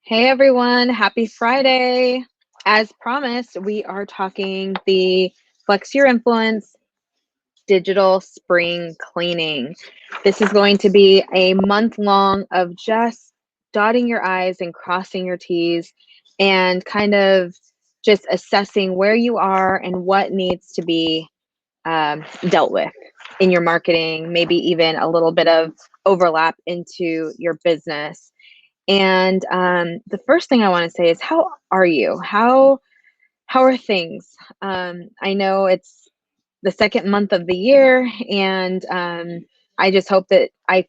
Hey everyone, happy Friday. As promised, we are talking the Flex Your Influence digital spring cleaning. This is going to be a month long of just dotting your I's and crossing your T's and kind of just assessing where you are and what needs to be dealt with in your marketing, maybe even a little bit of overlap into your business. And the first thing I want to say is, how are you? How are things? I know it's the second month of the year, and I just hope that I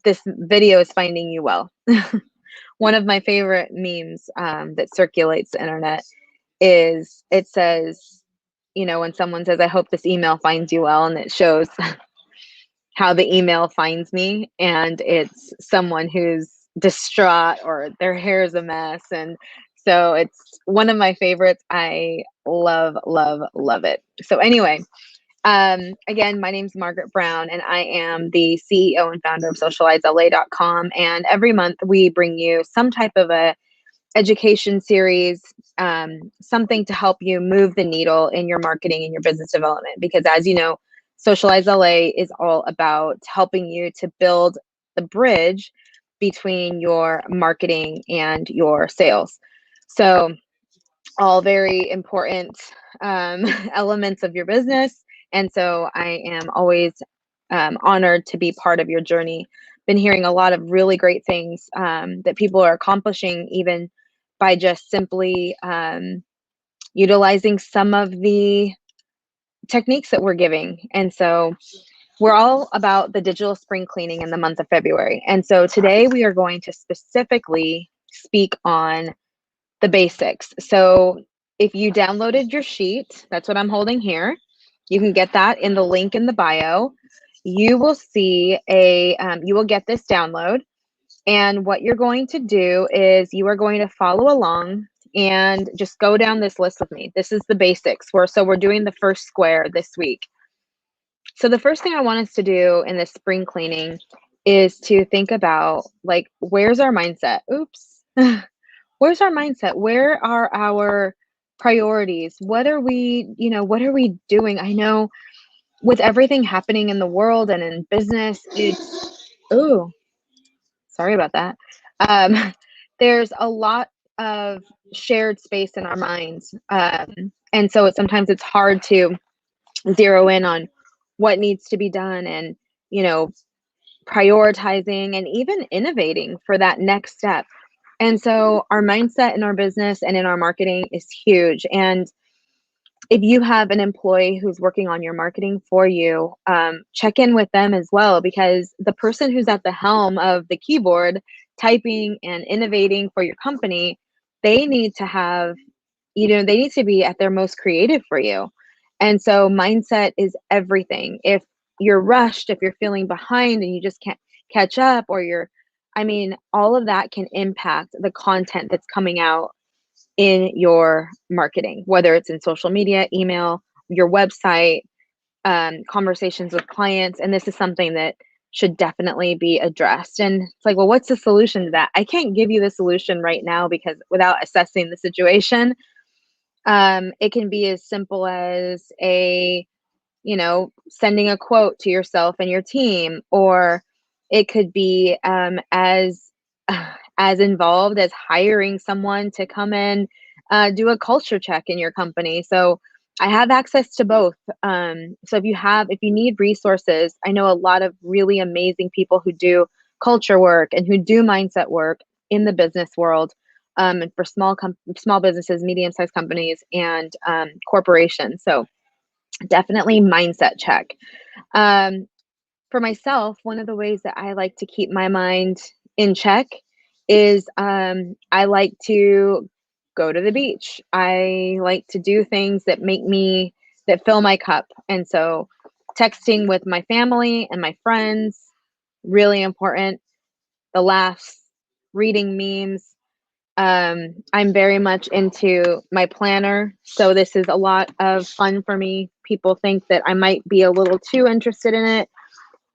this video is finding you well. One of my favorite memes that circulates the internet is it says, when someone says, "I hope this email finds you well," and it shows how the email finds me, and it's someone who's distraught or their hair is a mess. And so it's one of my favorites. I love, love, love it. So anyway, again, my name's Margaret Brown, and I am the CEO and founder of socializela.com. And every month we bring you some type of a education series, something to help you move the needle in your marketing and your business development. Because as you know, Socialize LA is all about helping you to build the bridge between your marketing and your sales. So, all very important elements of your business. And so, I am always honored to be part of your journey. Been hearing a lot of really great things that people are accomplishing, even by just simply utilizing some of the techniques that we're giving. And so we're all about the digital spring cleaning in the month of February. And so today we are going to specifically speak on the basics. So if you downloaded your sheet, that's what I'm holding here. You can get that in the link in the bio. You will see you will get this download. And what you're going to do is you are going to follow along and just go down this list with me. This is the basics. We're doing the first square this week. So the first thing I want us to do in this spring cleaning is to think about, like, where's our mindset? Oops. Where's our mindset? Where are our priorities? What are we doing? I know with everything happening in the world and in business, ooh, sorry about that. Um, there's a lot of shared space in our minds. And so sometimes it's hard to zero in on what needs to be done and, you know, prioritizing and even innovating for that next step. And so our mindset in our business and in our marketing is huge. And if you have an employee who's working on your marketing for you, check in with them as well, because the person who's at the helm of the keyboard typing and innovating for your company, they need to have, they need to be at their most creative for you. And so mindset is everything. If you're rushed, if you're feeling behind and you just can't catch up, or all of that can impact the content that's coming out in your marketing, whether it's in social media, email, your website, conversations with clients. And this is something that should definitely be addressed. And it's like, well, what's the solution to that? I can't give you the solution right now, because without assessing the situation, it can be as simple as sending a quote to yourself and your team, or it could be as involved as hiring someone to come in, do a culture check in your company. So I have access to both. So if you need resources, I know a lot of really amazing people who do culture work and who do mindset work in the business world, and for small businesses, medium-sized companies, and corporations. So definitely mindset check. Um, for myself, one of the ways that I like to keep my mind in check is I like to go to the beach. I like to do things that fill my cup. And so texting with my family and my friends, really important. The laughs, reading memes. I'm very much into my planner. So this is a lot of fun for me. People think that I might be a little too interested in it,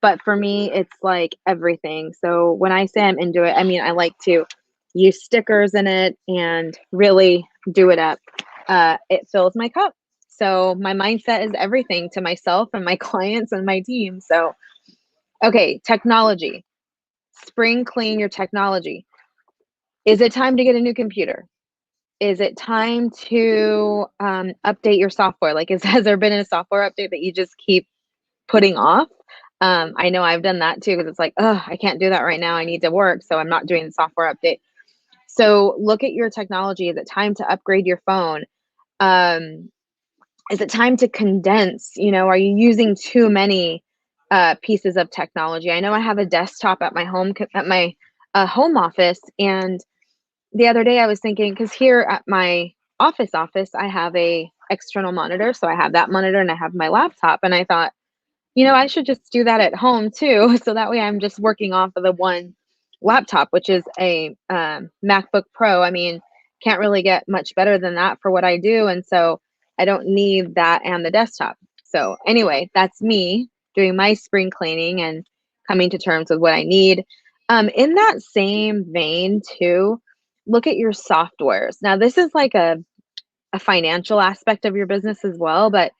but for me, it's like everything. So when I say I'm into it, I mean, I like to use stickers in it, and really do it up. It fills my cup. So my mindset is everything to myself and my clients and my team. So, okay, technology. Spring clean your technology. Is it time to get a new computer? Is it time to update your software? Like, has there been a software update that you just keep putting off? I know I've done that too because it's like, oh, I can't do that right now. I need to work, so I'm not doing the software update. So look at your technology. Is it time to upgrade your phone? Um, is it time to condense? Are you using too many pieces of technology? I know I have a desktop at my home office, and the other day I was thinking, because here at my office, I have a external monitor. So I have that monitor and I have my laptop. And I thought, I should just do that at home too. So that way I'm just working off of the one laptop, which is a MacBook Pro. I mean, can't really get much better than that for what I do. And so I don't need that and the desktop. So anyway, that's me doing my spring cleaning and coming to terms with what I need. In that same vein too, look at your softwares. Now, this is like a financial aspect of your business as well, but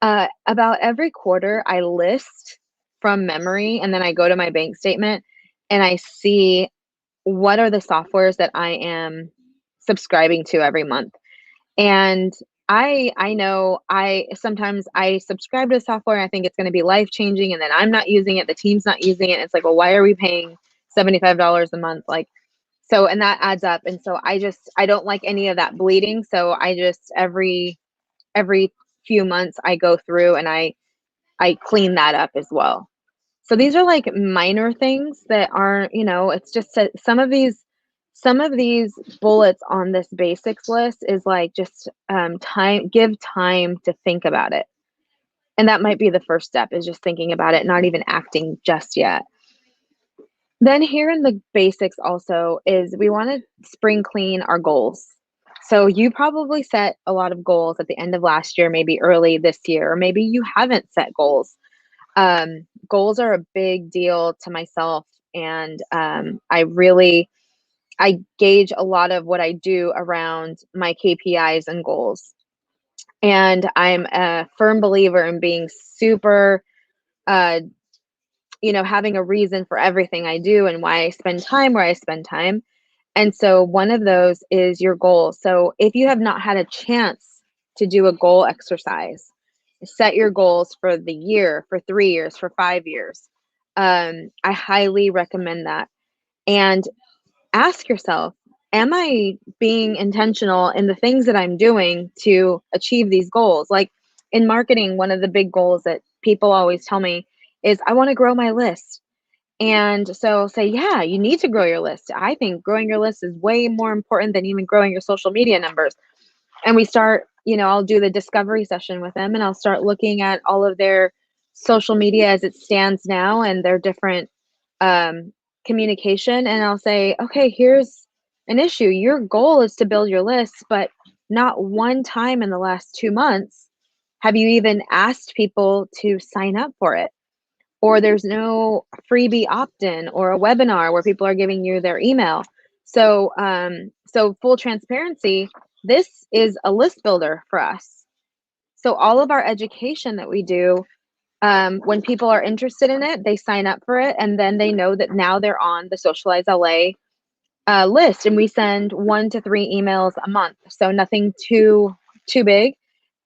about every quarter, I list from memory, and then I go to my bank statement and I see what are the softwares that I am subscribing to every month. And I know sometimes I subscribe to software and I think it's going to be life changing, and then I'm not using it, the team's not using it. It's like, well, why are we paying $75 a month? Like, so, and that adds up. And so I don't like any of that bleeding. So I just every few months I go through and I clean that up as well. So these are like minor things that aren't, it's just some of these bullets on this basics list is like just give time to think about it. And that might be the first step, is just thinking about it, not even acting just yet. Then here in the basics also is we want to spring clean our goals. So you probably set a lot of goals at the end of last year, maybe early this year, or maybe you haven't set goals. Goals are a big deal to myself, and I gauge a lot of what I do around my KPIs and goals. And I'm a firm believer in being super, uh, having a reason for everything I do and why I spend time where I spend time. And so one of those is your goal. So if you have not had a chance to do a goal exercise, set your goals for the year, for 3 years, for 5 years. I highly recommend that. And ask yourself, am I being intentional in the things that I'm doing to achieve these goals? Like in marketing, one of the big goals that people always tell me is, I want to grow my list. And so say, yeah, you need to grow your list. I think growing your list is way more important than even growing your social media numbers. And we start, I'll do the discovery session with them, and I'll start looking at all of their social media as it stands now and their different um, communication. And I'll say, okay, here's an issue. Your goal is to build your list, but not one time in the last 2 months have you even asked people to sign up for it. Or there's no freebie opt-in or a webinar where people are giving you their email. So full transparency, this is a list builder for us. So all of our education that we do, when people are interested in it, they sign up for it, and then they know that now they're on the Socialize LA list, and we send 1 to 3 emails a month. So nothing too big,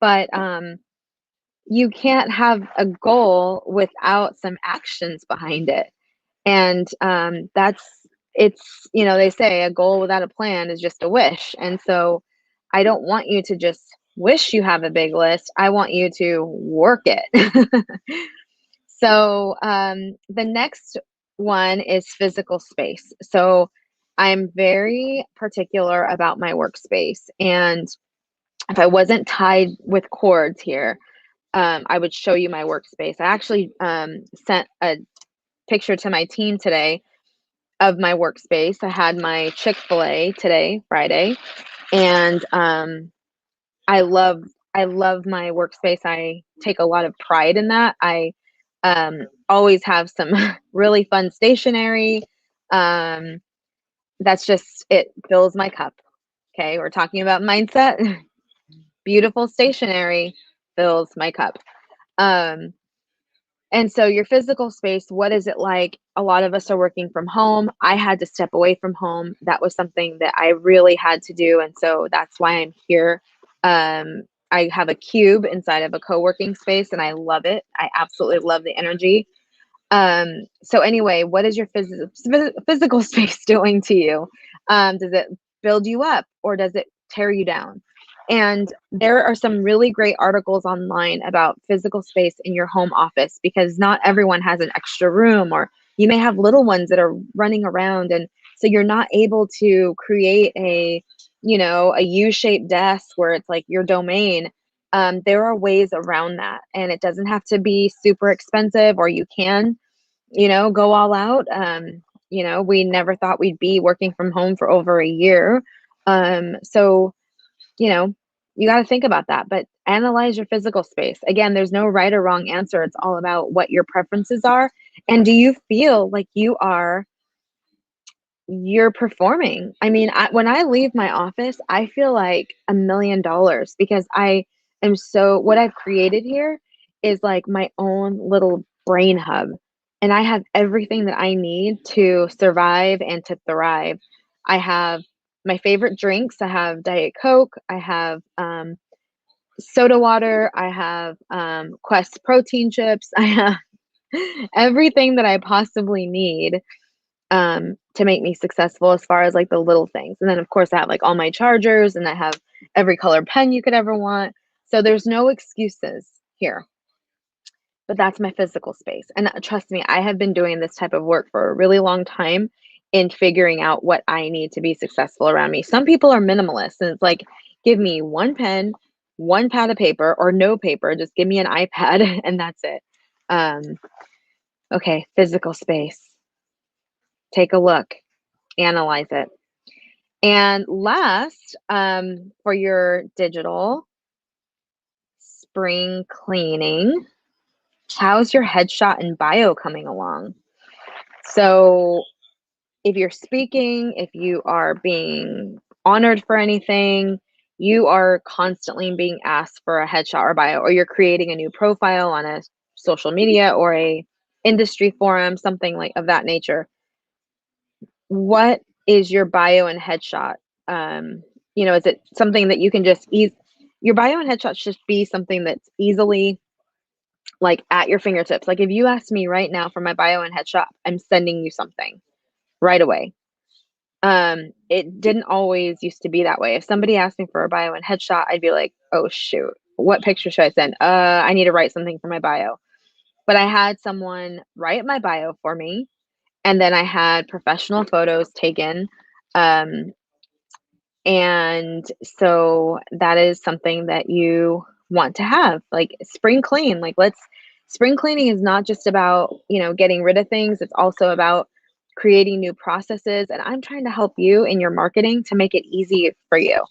but you can't have a goal without some actions behind it. And they say a goal without a plan is just a wish. And so I don't want you to just wish you have a big list. I want you to work it. So the next one is physical space. So I'm very particular about my workspace. And if I wasn't tied with cords here, I would show you my workspace. I actually sent a picture to my team today of my workspace. I had my Chick-fil-A today, Friday, and I love I love my workspace. I take a lot of pride in that. I always have some really fun stationery. Um, that's just, it fills my cup. Okay, we're talking about mindset. Beautiful stationery fills my cup. Um, and so your physical space, what is it like? A lot of us are working from home. I had to step away from home. That was something that I really had to do. And so that's why I'm here. I have a cube inside of a co-working space and I love it. I absolutely love the energy. So anyway, what is your physical space doing to you? Does it build you up or does it tear you down? And there are some really great articles online about physical space in your home office because not everyone has an extra room, or you may have little ones that are running around. And so you're not able to create a U-shaped desk where it's like your domain. There are ways around that, and it doesn't have to be super expensive, or you can go all out. We never thought we'd be working from home for over a year. So, you know, you got to think about that, but analyze your physical space. Again, there's no right or wrong answer. It's all about what your preferences are. And do you feel like you're performing? I mean, when I leave my office, I feel like $1,000,000 because what I've created here is like my own little brain hub. And I have everything that I need to survive and to thrive. I have my favorite drinks. I have Diet Coke. I have soda water. I have Quest protein chips. I have everything that I possibly need to make me successful as far as like the little things. And then of course I have like all my chargers and I have every color pen you could ever want. So there's no excuses here. But that's my physical space. And trust me, I have been doing this type of work for a really long time in figuring out what I need to be successful around me. Some people are minimalists and it's like, give me one pen, one pad of paper, or no paper. Just give me an iPad and that's it. Um, okay, physical space. Take a look, analyze it. And last, for your digital spring cleaning, how's your headshot and bio coming along? So if you're speaking, if you are being honored for anything, you are constantly being asked for a headshot or bio, or you're creating a new profile on a social media or a industry forum, something like of that nature. What is your bio and headshot? Is it something that you can just your bio and headshot should be something that's easily like at your fingertips. Like if you ask me right now for my bio and headshot, I'm sending you something right away. It didn't always used to be that way. If somebody asked me for a bio and headshot, I'd be like, oh shoot, what picture should I send? I need to write something for my bio. But I had someone write my bio for me, and then I had professional photos taken. And so that is something that you want to have, like spring clean. Spring cleaning is not just about, getting rid of things. It's also about creating new processes. And I'm trying to help you in your marketing to make it easy for you.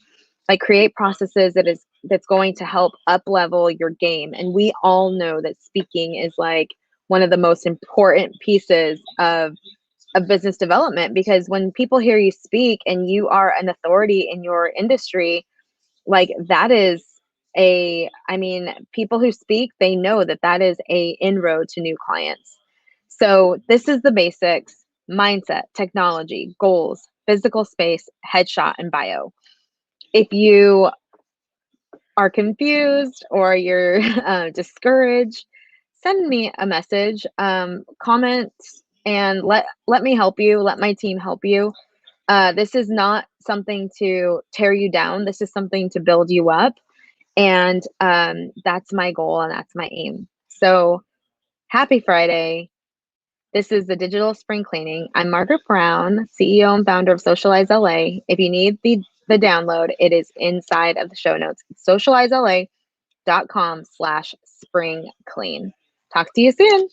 Like create processes that's going to help up level your game. And we all know that speaking is like one of the most important pieces of business development, because when people hear you speak and you are an authority in your industry, like that is people who speak, they know that is a inroad to new clients. So this is the basics: mindset, technology, goals, physical space, headshot, and bio. If you are confused or you're discouraged, send me a message, comment, and let me help you. Let my team help you. This is not something to tear you down. This is something to build you up. And that's my goal and that's my aim. So happy Friday. This is the Digital Spring Cleaning. I'm Margaret Brown, CEO and founder of Socialize LA. If you need the download, it is inside of the show notes. Socializela.com/spring clean. Talk to you soon.